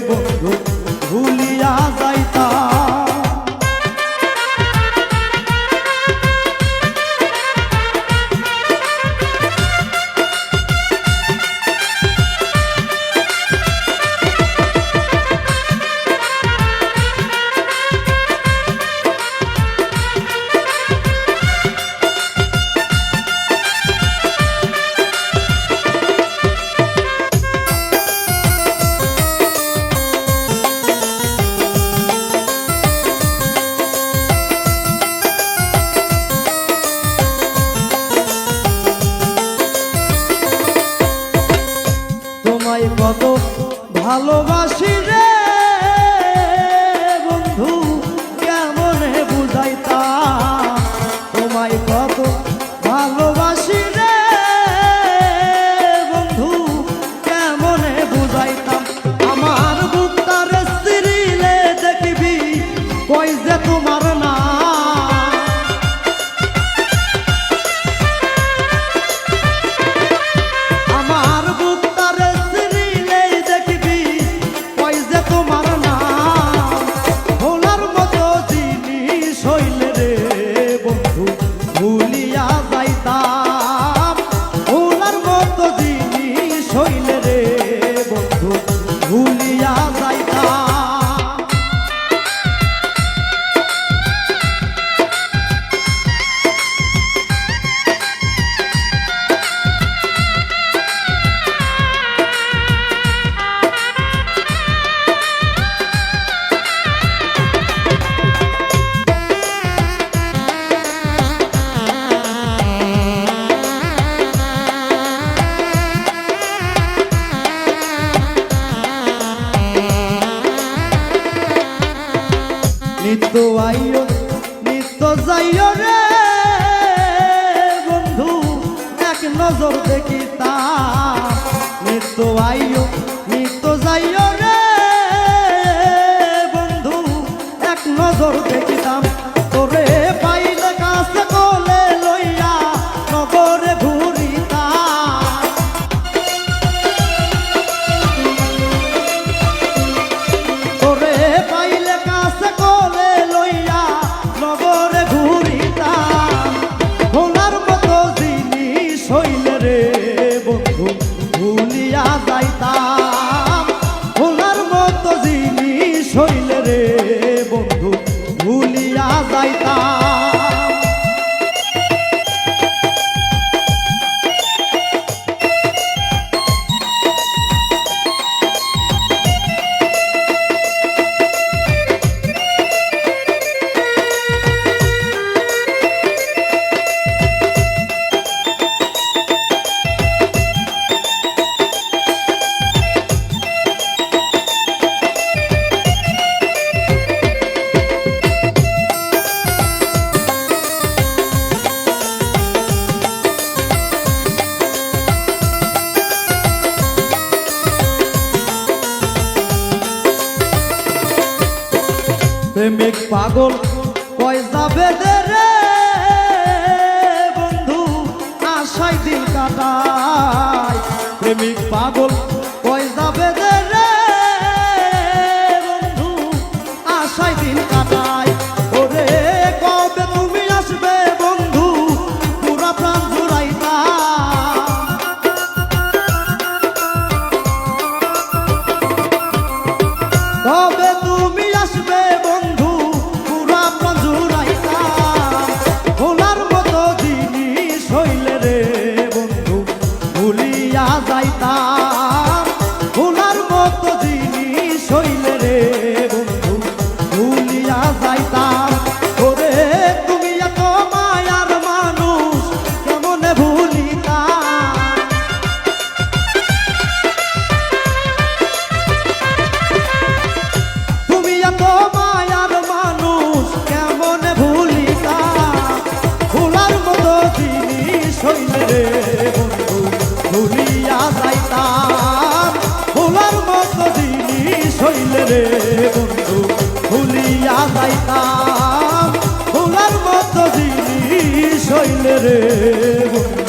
বন্ধু ভুলিয়া যাইতা। তোমায় কত ভালোবাসি রে বন্ধু কেমনে বুঝাইতাম, তোমায় কত ভালোবাসি রে বন্ধু কেমনে বুঝাইতাম। আমার বুকটারে সিরিলে দেখবি কই যে তোমার না, ভুলিয়া যাইতাম ওনার মতো জিনিস হইলে রে বন্ধু ভুলিয়া যাইতাম। নিত্য আইও নিত্য যাইও রে বন্ধু এক নজর দেখিতাম, নিত্য আইও নিত্য যাইও রে বন্ধু এক নজর দেখিতাম। তোরে পাইলে কাছে কোলে লইয়া নগরে ঘুরিতাম, তোরে পাইলে কাছে কোলে লইয়া নগরে ঘুরিতাম। ভোলার মতো জিনিস হইলে রে বন্ধু ভুলিয়া যাইতাম, ভোলার মতো জিনিস হইলে রে বন্ধু ভুলিয়া যাইতাম। প্রেমিক পাগল কয় যাবে রে বন্ধু আশায় দিন কাটায়, প্রেমিক পাগল কয় যাবে রে বন্ধু আশায় দিন কাটায়। ওরে কবে তুমি আসবে বন্ধু পুরা প্রাণ জুড়াইতাম, কবে তুমি আসবে বন্ধু পুরা প্রাণ জুড়াইতাম। ভোলার মতো জিনিস হইলে রে বন্ধু ভুলিয়া যাইতাম, ভোলার মতো জিনিস হইলে রে বন্ধু ভুলিয়া যাইতাম। ওরে তুমি এত মায়ার মানুষ কেমনে ভুলিতাম, তুমি এত মায়ার মানুষ কেমনে ভুলিতাম। ভোলার মতো জিনিস হইলে রে বন্ধু ভুলিয়া যাইতাম, ভোলার মতো জিনিস হইলে রে বন্ধু ভুলিয়া যাইতাম, ভোলার মতো জিনিস হইলে রে বন্ধু